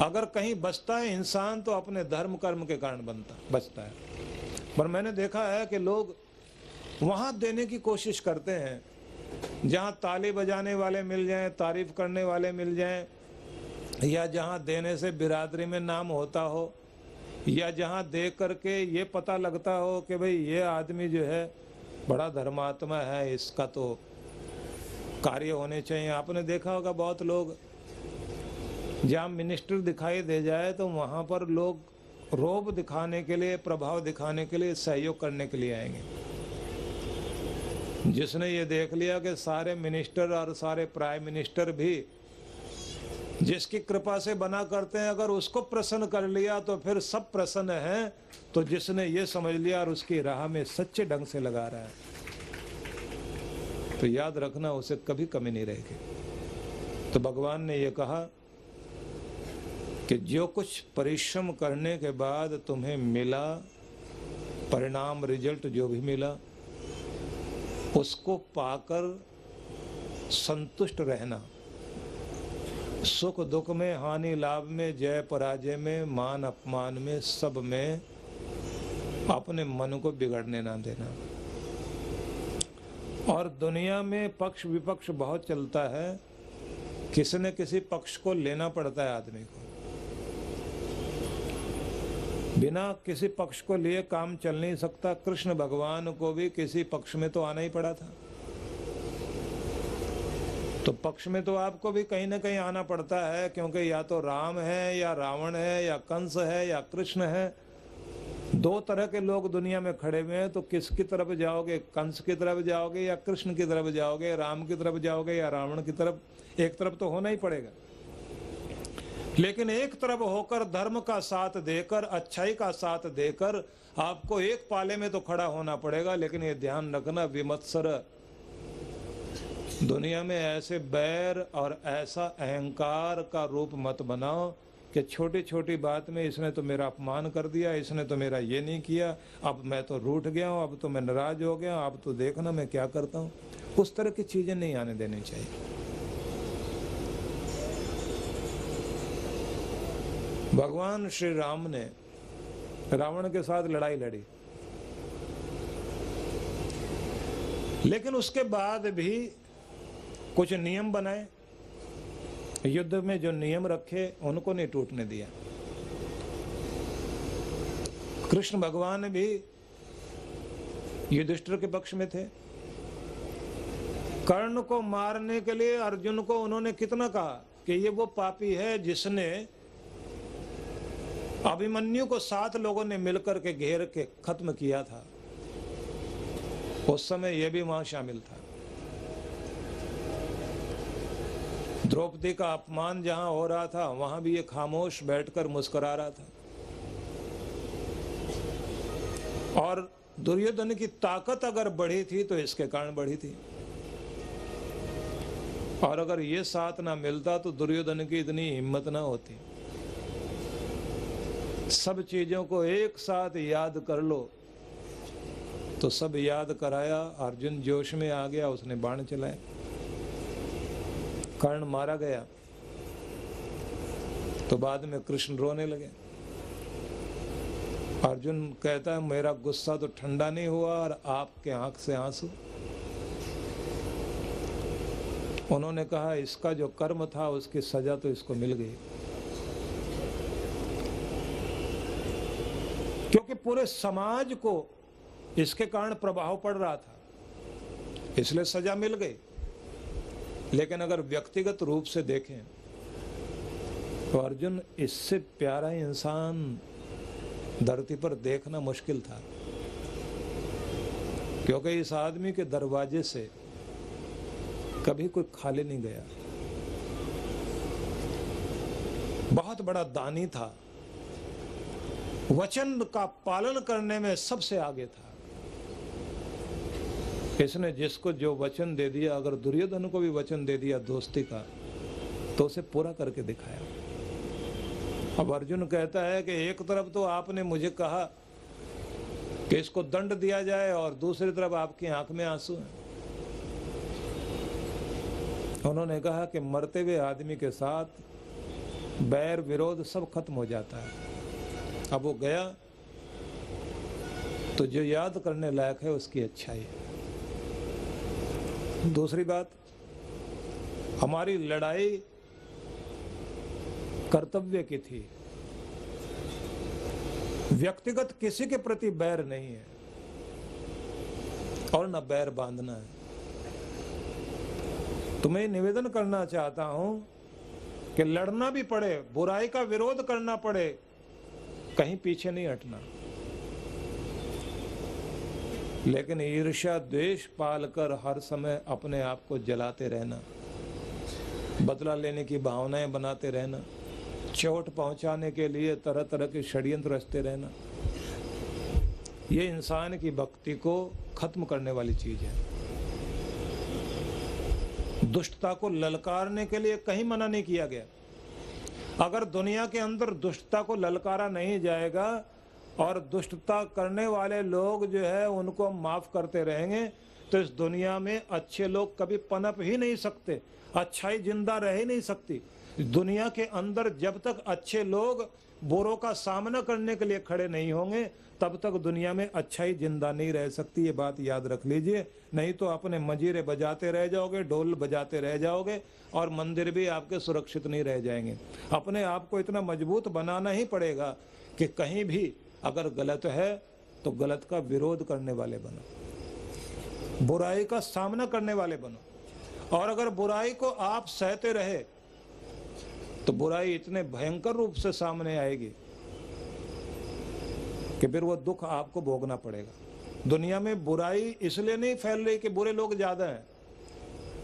अगर कहीं बचता है इंसान तो अपने धर्म कर्म के कारण बचता है। पर मैंने देखा है कि लोग वहां देने की कोशिश करते हैं जहां ताली बजाने वाले मिल जाएं, तारीफ करने वाले मिल जाएं, या जहां देने से बिरादरी में नाम होता हो, या जहां देख करके ये पता लगता हो कि भाई ये आदमी जो है बड़ा धर्मात्मा है, इसका तो कार्य होने चाहिए। आपने देखा होगा बहुत लोग जहाँ मिनिस्टर दिखाई दे जाए तो वहाँ पर लोग रोब दिखाने के लिए, प्रभाव दिखाने के लिए, सहयोग करने के लिए आएंगे। जिसने ये देख लिया कि सारे मिनिस्टर और सारे प्राइम मिनिस्टर भी जिसकी कृपा से बना करते हैं, अगर उसको प्रसन्न कर लिया तो फिर सब प्रसन्न हैं, तो जिसने ये समझ लिया और उसकी राह में सच्चे ढंग से लगा रहा है, तो याद रखना उसे कभी कमी नहीं रहेगी। तो भगवान ने ये कहा कि जो कुछ परिश्रम करने के बाद तुम्हें मिला, परिणाम, रिजल्ट जो भी मिला, उसको पाकर संतुष्ट रहना। सुख दुख में, हानि लाभ में, जय पराजय में, मान अपमान में, सब में अपने मन को बिगड़ने ना देना। और दुनिया में पक्ष विपक्ष बहुत चलता है, किसी न किसी पक्ष को लेना पड़ता है आदमी को। बिना किसी पक्ष को लिए काम चल नहीं सकता। कृष्ण भगवान को भी किसी पक्ष में तो आना ही पड़ा था। तो पक्ष में तो आपको भी कहीं ना कहीं आना पड़ता है, क्योंकि या तो राम है, या रावण है, या कंस है, या कृष्ण है। दो तरह के लोग दुनिया में खड़े हुए हैं, तो किसकी तरफ जाओगे? कंस की तरफ जाओगे या कृष्ण की तरफ जाओगे? राम की तरफ जाओगे या रावण की तरफ? एक तरफ तो होना ही पड़ेगा। लेकिन एक तरफ होकर, धर्म का साथ देकर, अच्छाई का साथ देकर आपको एक पाले में तो खड़ा होना पड़ेगा। लेकिन ये ध्यान रखना, विमत्सर दुनिया में ऐसे बैर और ऐसा अहंकार का रूप मत बनाओ कि छोटी छोटी बात में इसने तो मेरा अपमान कर दिया, इसने तो मेरा ये नहीं किया, अब मैं तो रूठ गया हूँ, अब तो मैं नाराज हो गया हूँ, अब तो देखना मैं क्या करता हूँ। उस तरह की चीजें नहीं आने देनी चाहिए। भगवान श्री राम ने रावण के साथ लड़ाई लड़ी, लेकिन उसके बाद भी कुछ नियम बनाए। युद्ध में जो नियम रखे उनको नहीं टूटने दिया। कृष्ण भगवान भी युधिष्ठिर के पक्ष में थे। कर्ण को मारने के लिए अर्जुन को उन्होंने कितना कहा कि ये वो पापी है जिसने अभिमन्यु को 7 लोगों ने मिलकर के घेर के खत्म किया था। उस समय यह भी वहां शामिल था। द्रौपदी का अपमान जहां हो रहा था, वहां भी ये खामोश बैठकर मुस्कुरा रहा था। और दुर्योधन की ताकत अगर बढ़ी थी तो इसके कारण बढ़ी थी। और अगर ये साथ ना मिलता तो दुर्योधन की इतनी हिम्मत ना होती। सब चीजों को एक साथ याद कर लो तो सब याद कराया। अर्जुन जोश में आ गया, उसने बाण चलाया, कर्ण मारा गया। तो बाद में कृष्ण रोने लगे। अर्जुन कहता है मेरा गुस्सा तो ठंडा नहीं हुआ और आपके आंख से आंसू। उन्होंने कहा इसका जो कर्म था उसकी सजा तो इसको मिल गई, क्योंकि पूरे समाज को इसके कारण प्रभाव पड़ रहा था, इसलिए सजा मिल गई। लेकिन अगर व्यक्तिगत रूप से देखें तो अर्जुन इससे प्यारा इंसान धरती पर देखना मुश्किल था, क्योंकि इस आदमी के दरवाजे से कभी कोई खाली नहीं गया। बहुत बड़ा दानी था, वचन का पालन करने में सबसे आगे था। इसने जिसको जो वचन दे दिया, अगर दुर्योधन को भी वचन दे दिया दोस्ती का, तो उसे पूरा करके दिखाया। अब अर्जुन कहता है कि एक तरफ तो आपने मुझे कहा कि इसको दंड दिया जाए और दूसरी तरफ आपकी आंख में आंसू हैं। उन्होंने कहा कि मरते हुए आदमी के साथ बैर विरोध सब खत्म हो जाता है। अब वो गया तो जो याद करने लायक है उसकी अच्छाई है। दूसरी बात, हमारी लड़ाई कर्तव्य की थी, व्यक्तिगत किसी के प्रति बैर नहीं है और न बैर बांधना है। तो मैं निवेदन करना चाहता हूं कि लड़ना भी पड़े, बुराई का विरोध करना पड़े, कहीं पीछे नहीं हटना, लेकिन ईर्ष्या द्वेष पालकर हर समय अपने आप को जलाते रहना, बदला लेने की भावनाएं बनाते रहना, चोट पहुंचाने के लिए तरह तरह के षड्यंत्र रचते रहना, ये इंसान की भक्ति को खत्म करने वाली चीज है। दुष्टता को ललकारने के लिए कहीं मना नहीं किया गया। अगर दुनिया के अंदर दुष्टता को ललकारा नहीं जाएगा और दुष्टता करने वाले लोग जो है उनको माफ करते रहेंगे तो इस दुनिया में अच्छे लोग कभी पनप ही नहीं सकते, अच्छाई जिंदा रह ही नहीं सकती। दुनिया के अंदर जब तक अच्छे लोग बुरों का सामना करने के लिए खड़े नहीं होंगे तब तक दुनिया में अच्छाई जिंदा नहीं रह सकती। ये बात याद रख लीजिए, नहीं तो अपने मजीरे बजाते रह जाओगे, ढोल बजाते रह जाओगे और मंदिर भी आपके सुरक्षित नहीं रह जाएंगे। अपने आप को इतना मजबूत बनाना ही पड़ेगा कि कहीं भी अगर गलत है तो गलत का विरोध करने वाले बनो, बुराई का सामना करने वाले बनो। और अगर बुराई को आप सहते रहे तो बुराई इतने भयंकर रूप से सामने आएगी कि फिर वो दुख आपको भोगना पड़ेगा। दुनिया में बुराई इसलिए नहीं फैल रही कि बुरे लोग ज्यादा हैं,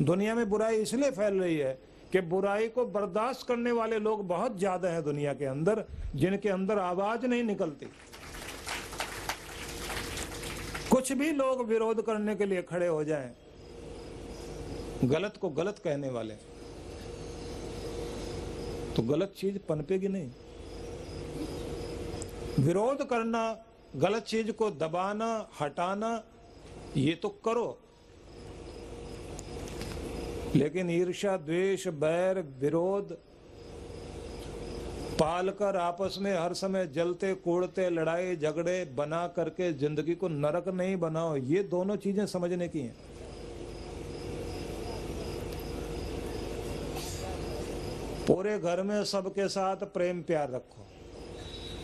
दुनिया में बुराई इसलिए फैल रही है कि बुराई को बर्दाश्त करने वाले लोग बहुत ज्यादा हैं दुनिया के अंदर, जिनके अंदर आवाज नहीं निकलती। कुछ भी लोग विरोध करने के लिए खड़े हो जाएं, गलत को गलत कहने वाले, तो गलत चीज पनपेगी नहीं। विरोध करना, गलत चीज को दबाना, हटाना, ये तो करो, लेकिन ईर्ष्या द्वेष बैर विरोध पालकर आपस में हर समय जलते कूड़ते लड़ाई झगड़े बना करके जिंदगी को नरक नहीं बनाओ। ये दोनों चीजें समझने की हैं। पूरे घर में सबके साथ प्रेम प्यार रखो,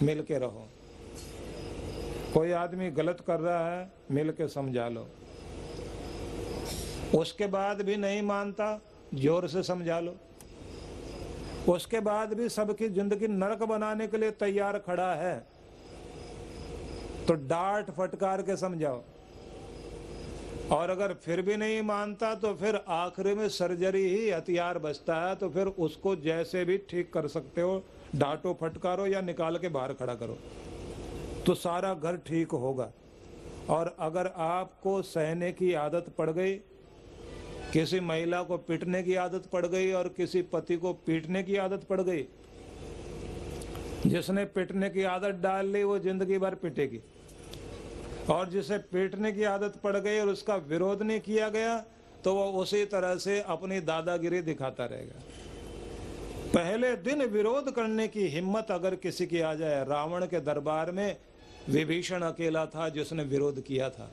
मिल के रहो। कोई आदमी गलत कर रहा है, मिल के समझा लो। उसके बाद भी नहीं मानता, जोर से समझा लो। उसके बाद भी सबकी जिंदगी नरक बनाने के लिए तैयार खड़ा है तो डांट फटकार के समझाओ। और अगर फिर भी नहीं मानता तो फिर आखिरी में सर्जरी ही हथियार बचता है, तो फिर उसको जैसे भी ठीक कर सकते हो, डांटो फटकारो या निकाल के बाहर खड़ा करो, तो सारा घर ठीक होगा। और अगर आपको सहने की आदत पड़ गई, किसी महिला को पीटने की आदत पड़ गई और किसी पति को पीटने की आदत पड़ गई, जिसने पीटने की आदत डाल ली वो जिंदगी भर पीटेगी, और जिसे पीटने की आदत पड़ गई और उसका विरोध नहीं किया गया तो वो उसी तरह से अपनी दादागिरी दिखाता रहेगा। पहले दिन विरोध करने की हिम्मत अगर किसी की आ जाए, रावण के दरबार में विभीषण अकेला था जिसने विरोध किया था।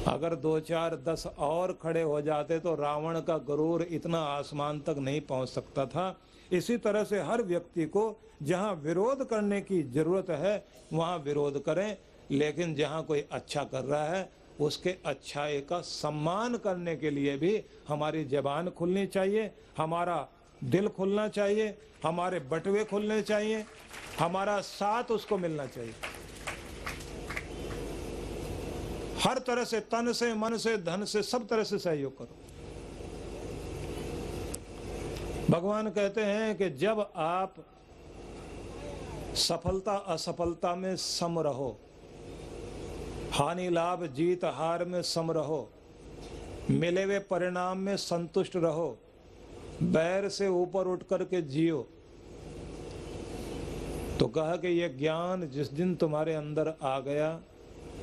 अगर 2 4 10 और खड़े हो जाते तो रावण का गरूर इतना आसमान तक नहीं पहुंच सकता था। इसी तरह से हर व्यक्ति को जहां विरोध करने की जरूरत है वहां विरोध करें, लेकिन जहां कोई अच्छा कर रहा है उसके अच्छाई का सम्मान करने के लिए भी हमारी जबान खुलनी चाहिए, हमारा दिल खुलना चाहिए, हमारे बटुए खुलने चाहिए, हमारा साथ उसको मिलना चाहिए। हर तरह से, तन से, मन से, धन से, सब तरह से सहयोग करो। भगवान कहते हैं कि जब आप सफलता असफलता में सम रहो, हानि लाभ जीत हार में सम रहो, मिले हुए परिणाम में संतुष्ट रहो, बैर से ऊपर उठ करके जियो, तो कहा कि यह ज्ञान जिस दिन तुम्हारे अंदर आ गया,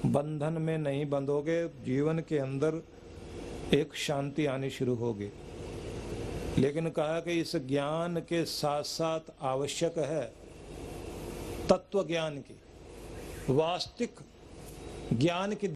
बंधन में नहीं बंधोगे, जीवन के अंदर एक शांति आनी शुरू होगी। लेकिन कहा कि इस ज्ञान के साथ साथ आवश्यक है तत्व ज्ञान की, वास्तविक ज्ञान की